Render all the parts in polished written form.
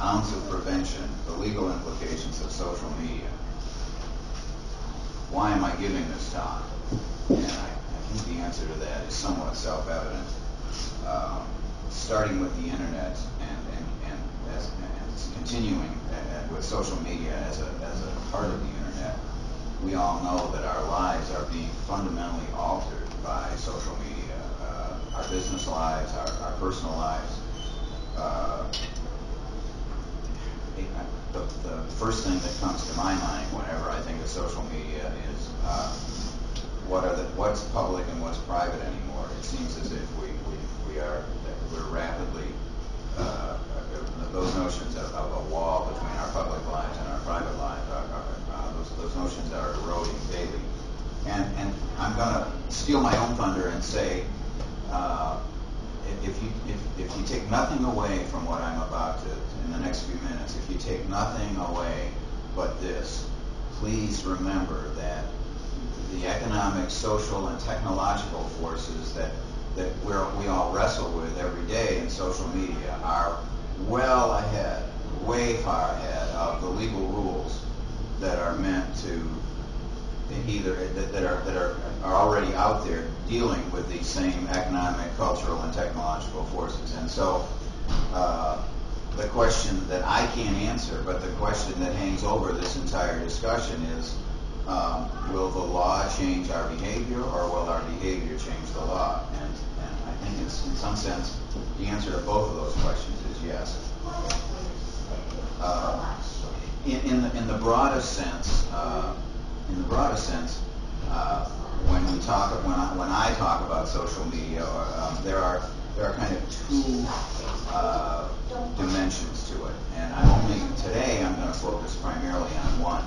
ounce of prevention, the legal implications of social media. Why am I giving this talk? And I think the answer to that is somewhat self-evident. Starting with the internet and continuing with social media as a part of the internet, we all know that our lives are being fundamentally altered by social media. Our business lives, our personal lives. The first thing that comes to my mind whenever I think of social media is what's public and what's private anymore. It seems as if we're rapidly those notions of a wall between our public lives and our private lives. Those notions are eroding daily. And I'm going to steal my own thunder and say, if you take nothing away from what I'm about to, in the next few minutes, if you take nothing away but this, please remember that the economic, social, and technological forces that we all wrestle with every day in social media are well ahead, way far ahead of the legal rules that are meant to either that are already out there dealing with these same economic, cultural, and technological forces. And so the question that I can't answer, but the question that hangs over this entire discussion is, will the law change our behavior, or will our behavior change the law? And I think in some sense the answer to both of those questions is yes. In the broadest sense, when I talk about social media, there are kind of two dimensions to it, and today I'm going to focus primarily on one.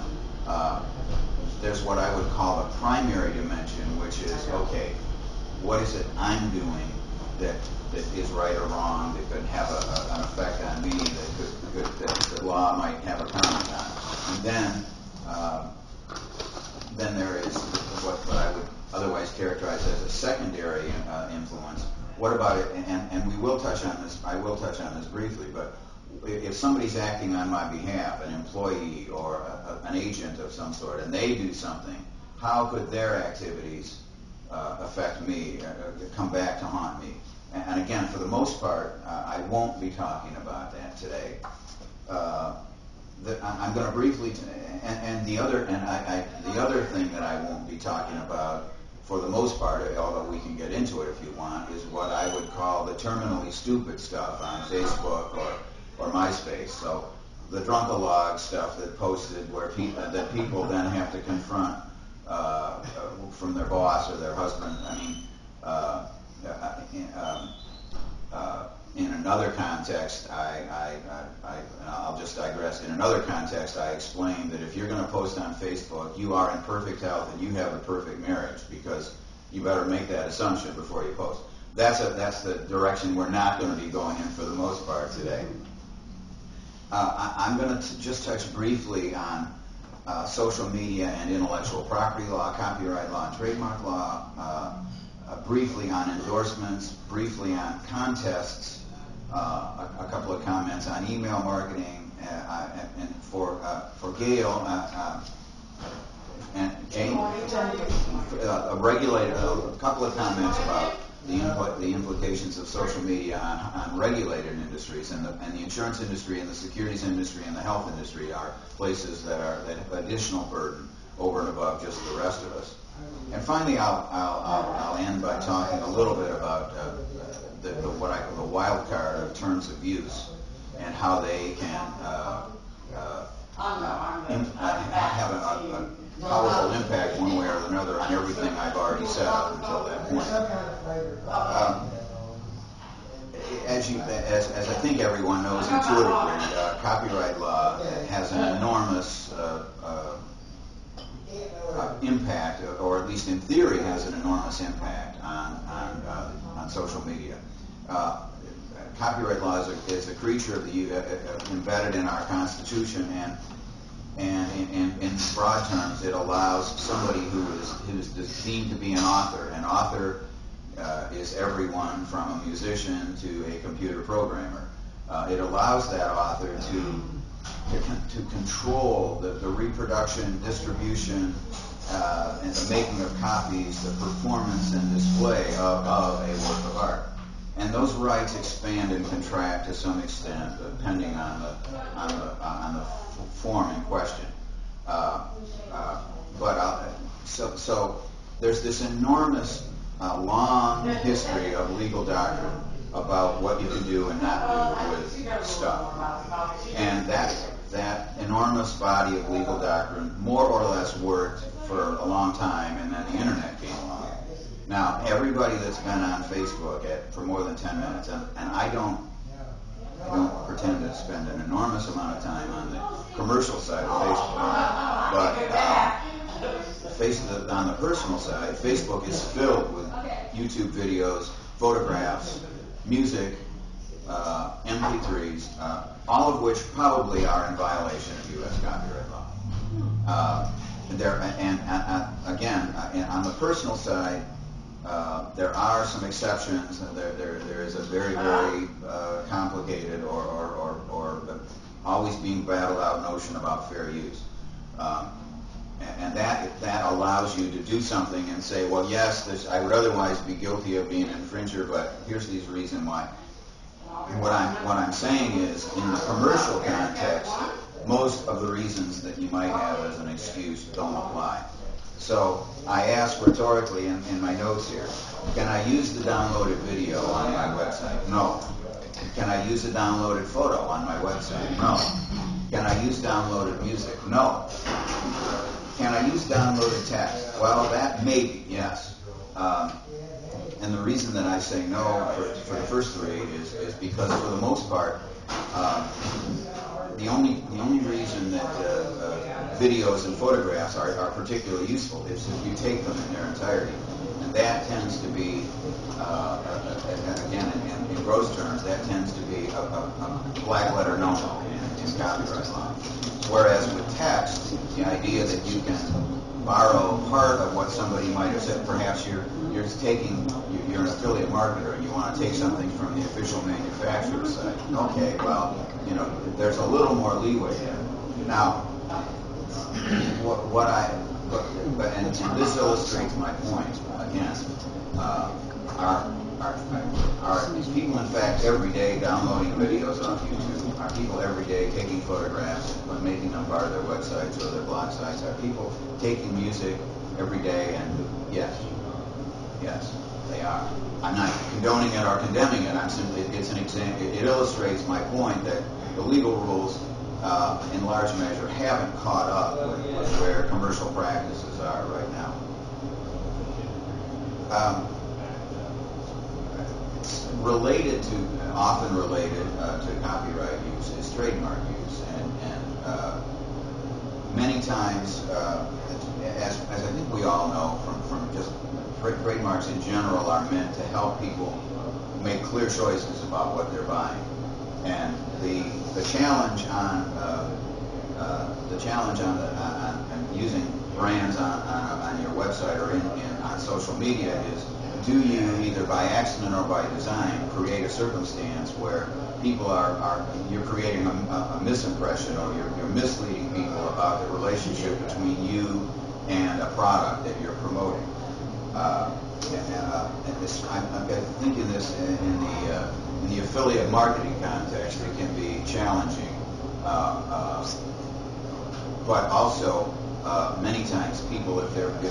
There's what I would call a primary dimension, which is, okay, what is it I'm doing that is right or wrong, that could have an effect on me, that the law might have a comment on. And then there is what I would otherwise characterize as a secondary influence. What about it? And we will touch on this. I will touch on this briefly. But if somebody's acting on my behalf, an employee or an agent of some sort, and they do something, how could their activities affect me, come back to haunt me? And again, for the most part, I won't be talking about that today. I'm going to briefly, the other thing that I won't be talking about, for the most part, although we can get into it if you want, is what I would call the terminally stupid stuff on Facebook or MySpace. So the drunkalog stuff that posted that people then have to confront from their boss or their husband. I mean, in another context, I'll just digress. In another context, I explained that if you're going to post on Facebook, you are in perfect health and you have a perfect marriage, because you better make that assumption before you post. That's the direction we're not going to be going in for the most part today. I'm going to just touch briefly on social media and intellectual property law, copyright law, and trademark law, briefly on endorsements, briefly on contests, a couple of comments on email marketing, and for Gail and Jane, a couple of comments about the implications of social media on regulated industries, and the insurance industry and the securities industry and the health industry are places that have additional burden over and above just the rest of us. And finally, I'll end by talking a little bit about what I call the wild card of terms of use, and how they can have a powerful impact one way or another on everything I've already said up until that point. As I think everyone knows intuitively, copyright law has an enormous impact, or at least in theory has an enormous impact on social media. Copyright law is a creature of the embedded in our Constitution, and in broad terms, it allows somebody who's deemed to be an author. An author is everyone from a musician to a computer programmer. It allows that author to control the reproduction, distribution, and the making of copies, the performance and display of a work of art. And those rights expand and contract to some extent, depending on the form in question. So there's this enormous long history of legal doctrine about what you can do and not do with stuff. And that enormous body of legal doctrine more or less worked for a long time, and then the internet came along. Now, everybody that's been on Facebook for more than 10 minutes, and I don't pretend to spend an enormous amount of time on the commercial side of Facebook, but on the personal side, Facebook is filled with YouTube videos, photographs, music, MP3s, all of which probably are in violation of U.S. copyright law. Again, on the personal side, there are some exceptions. There is a very, very complicated or always being battled out notion about fair use. And that allows you to do something and say, well, yes, I would otherwise be guilty of being an infringer, but here's the reason why. And what I'm saying is, in the commercial context, most of the reasons that you might have as an excuse don't apply. So I ask rhetorically in my notes here, can I use the downloaded video on my website? No. Can I use a downloaded photo on my website? No. Can I use downloaded music? No. Can I use downloaded text? Well, that maybe, yes. And the reason that I say no for the first three is because, for the most part, the only reason that videos and photographs are particularly useful is if you take them in their entirety. And that tends to be, again, in gross terms, that tends to be a black letter no-no in copyright law. Whereas with text, the idea that you can borrow part of what somebody might have said, perhaps you're an affiliate marketer and you want to take something from the official manufacturer's site. Okay, well, there's a little more leeway there. Now, and this illustrates my point again. Are people, in fact, every day downloading videos off YouTube? Are people every day taking photographs and making them part of their websites or their blog sites? Are people taking music every day? And yes, they are. I'm not condoning it or condemning it. I'm simply, it's an example. It illustrates my point that the legal rules, in large measure, haven't caught up with where commercial practices are right now. Often related to copyright use is trademark use, and many times, as I think we all know from just trademarks in general, are meant to help people make clear choices about what they're buying. And the challenge on using brands on your website or on social media is, do you, either by accident or by design, create a circumstance where people you're creating a misimpression, or you're misleading people about the relationship between you and a product that you're promoting? I'm thinking this in the affiliate marketing context, it can be challenging, but also many times people, if they're a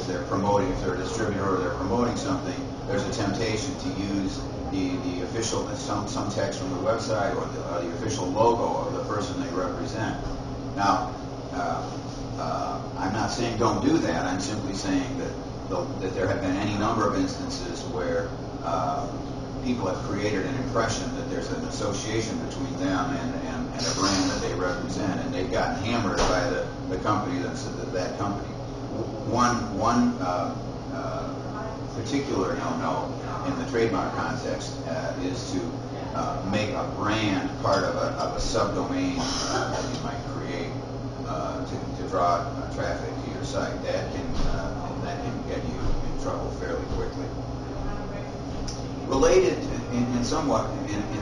distributor or they're promoting something, there's a temptation to use the official, some text from the website or the official logo of the person they represent. Now, I'm not saying don't do that. I'm simply saying that there have been any number of instances where people have created an impression that there's an association between them and a brand that they represent, and they've gotten hammered by the company that company. One particular no-no in the trademark context is to make a brand part of a subdomain that you might create to draw traffic to your site. That can get you in trouble fairly quickly. Related in somewhat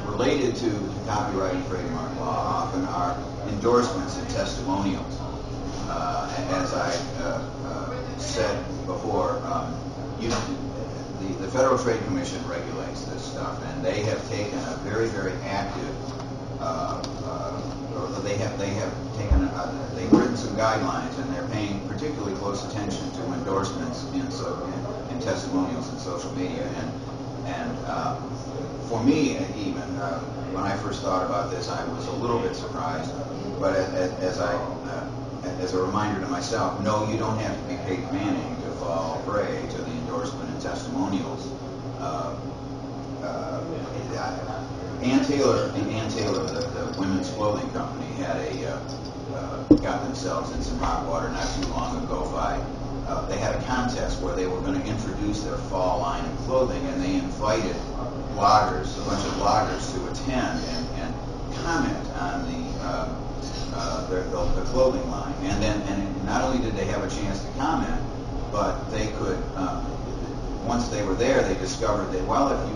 related to copyright and trademark law often are endorsements and testimonials. As I said before, the Federal Trade Commission regulates this stuff, and they have taken a very, very active. They've written some guidelines, and they're paying particularly close attention to endorsements and testimonials in social media. And for me, even when I first thought about this, I was a little bit surprised. But as a reminder to myself, no, you don't have to be Peyton Manning to fall prey to the endorsement and testimonials. Ann Taylor, the women's clothing company, had got themselves in some hot water not too long ago by they had a contest where they were going to introduce their fall line of clothing, and they invited bloggers, a bunch of bloggers, to attend and comment on the clothing line. And not only did they have a chance to comment, but they could. Once they were there, they discovered that, well, if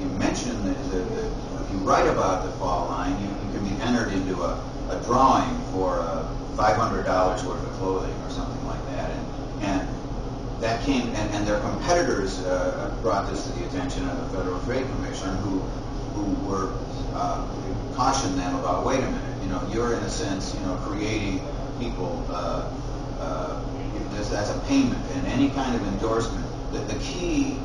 you mention if you write about the fall line, you can be entered into a drawing for $500 worth of clothing or something like that. And that came, and their competitors brought this to the attention of the Federal Trade Commission, who were cautioned them about, wait a minute, you're in a sense, creating people. That's a payment, and any kind of endorsement. The key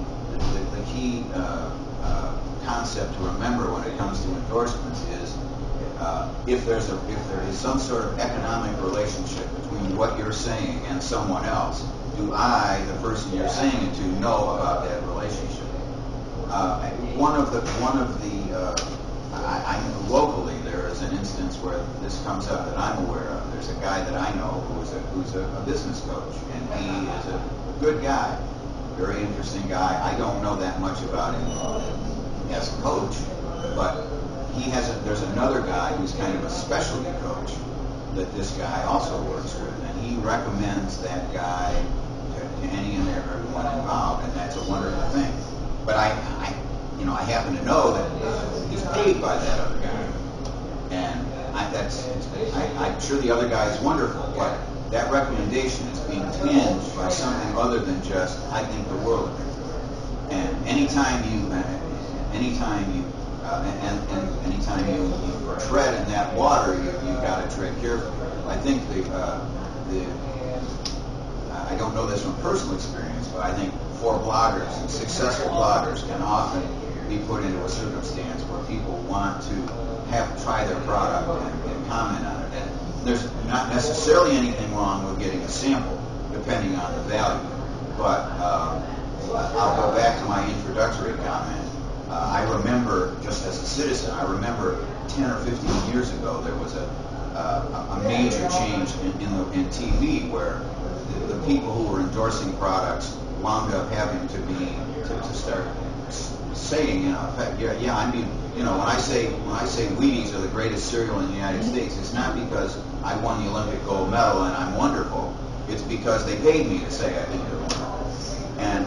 concept to remember when it comes to endorsements is if there is some sort of economic relationship between what you're saying and someone else, do I, the person you're saying it to, know about that relationship? Locally there is an instance where this comes up that I'm aware of. There's a guy that I know who's a business coach, and he is a good guy, very interesting guy. I don't know that much about him as a coach, but there's another guy who's kind of a specialty coach that this guy also works with, and he recommends that guy to any and everyone involved, and that's a wonderful thing. But I happen to know that he's paid by that other guy, and I'm sure the other guy is wonderful, but that recommendation is being tinged by something other than just, I think the world of it. And anytime you tread in that water, you've got to tread carefully. I think I don't know this from personal experience, but I think for bloggers and successful bloggers can often be put into a circumstance where people want to try their product and comment on it. And there's not necessarily anything wrong with getting a sample, depending on the value. But I'll go back to my introductory comment. I remember, just as a citizen, 10 or 15 years ago, there was a major change in TV where the people who were endorsing products wound up having to start saying, in effect, when I say Wheaties are the greatest cereal in the United States, it's not because I won the Olympic gold medal and I'm wonderful. It's because they paid me to say I think they're wonderful. And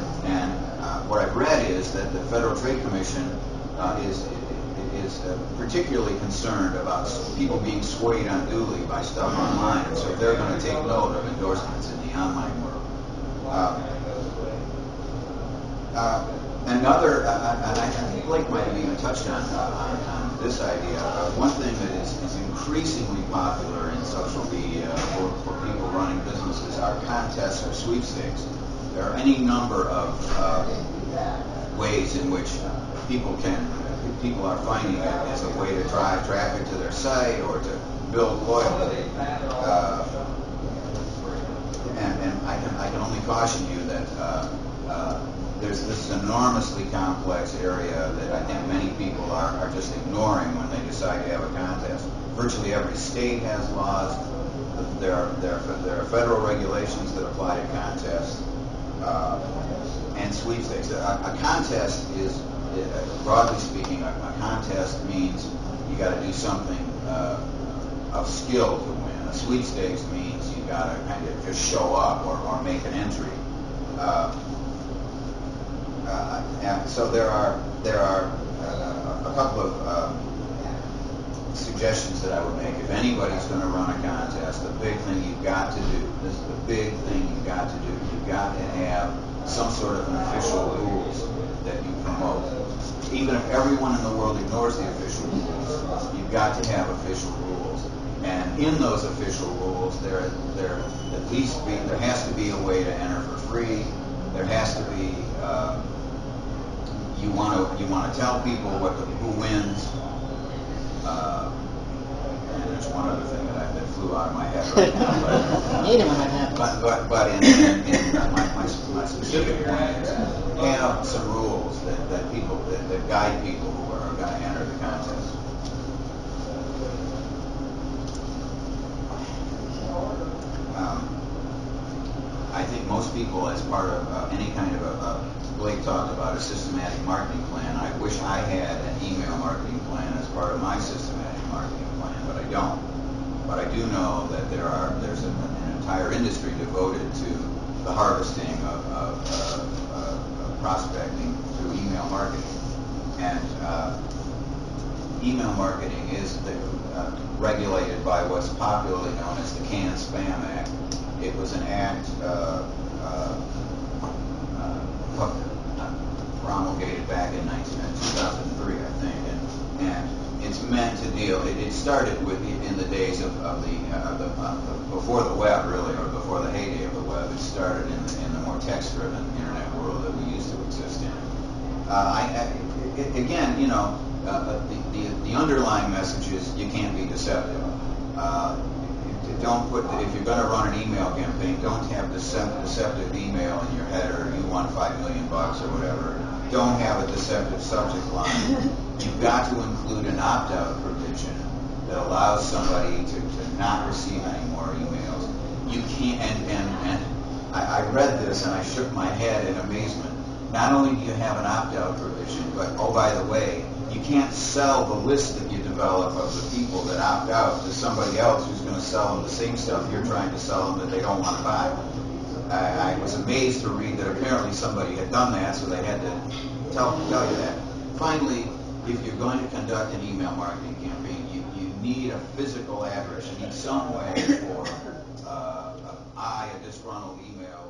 what I've read is that the Federal Trade Commission is particularly concerned about people being swayed unduly by stuff online, and so they're going to take note of endorsements in the online world. Another, and I think Blake might have even touched on this idea. One thing that is increasingly popular in social media for people running businesses are contests or sweepstakes. There are any number of ways in which people are finding it as a way to drive traffic to their site or to build loyalty. And I can only caution you that there's this enormously complex area that I think many people are just ignoring when they decide to have a contest. Virtually every state has laws. There are federal regulations that apply to contests and sweepstakes. A contest is, broadly speaking, a contest means you got to do something of skill to win. A sweepstakes means you got to kind of just show up or make an entry. So there are a couple of suggestions that I would make. If anybody's going to run a contest, the big thing you've got to do, this is the big thing you've got to do, you've got to have some sort of an official rules that you promote. Even if everyone in the world ignores the official rules, you've got to have official rules. And in those official rules, there has to be a way to enter for free. There has to be you want to tell people who wins. And there's one other thing that flew out of my head right now. But my specific point is have some rules that guide people who are going to enter the contest. I think most people, as part of any kind of Blake talked about a systematic marketing plan. I wish I had an email marketing plan as part of my systematic marketing plan, but I don't. But I do know that there's an entire industry devoted to the harvesting of prospecting through email marketing. And email marketing is regulated by what's popularly known as the Can-Spam Act. It was an act promulgated back in 2003, I think, and it's meant to deal. It started in the days of before the web, really, or before the heyday of the web. It started in the more text-driven internet world that we used to exist in. Again, you know, the underlying message is you can't be deceptive. Don't put, if you're going to run an email campaign, don't have deceptive email in your header, you want $5 million or whatever. Don't have a deceptive subject line. You've got to include an opt-out provision that allows somebody to not receive any more emails. You can't, and I read this and I shook my head in amazement. Not only do you have an opt-out provision, but, oh, by the way, you can't sell the list that you develop of the people that opt out to somebody else who's going to sell them the same stuff you're trying to sell them that they don't want to buy. I was amazed to read that apparently somebody had done that, so they had to tell you that. Finally, if you're going to conduct an email marketing campaign, you need a physical address. You need some way for a disgruntled email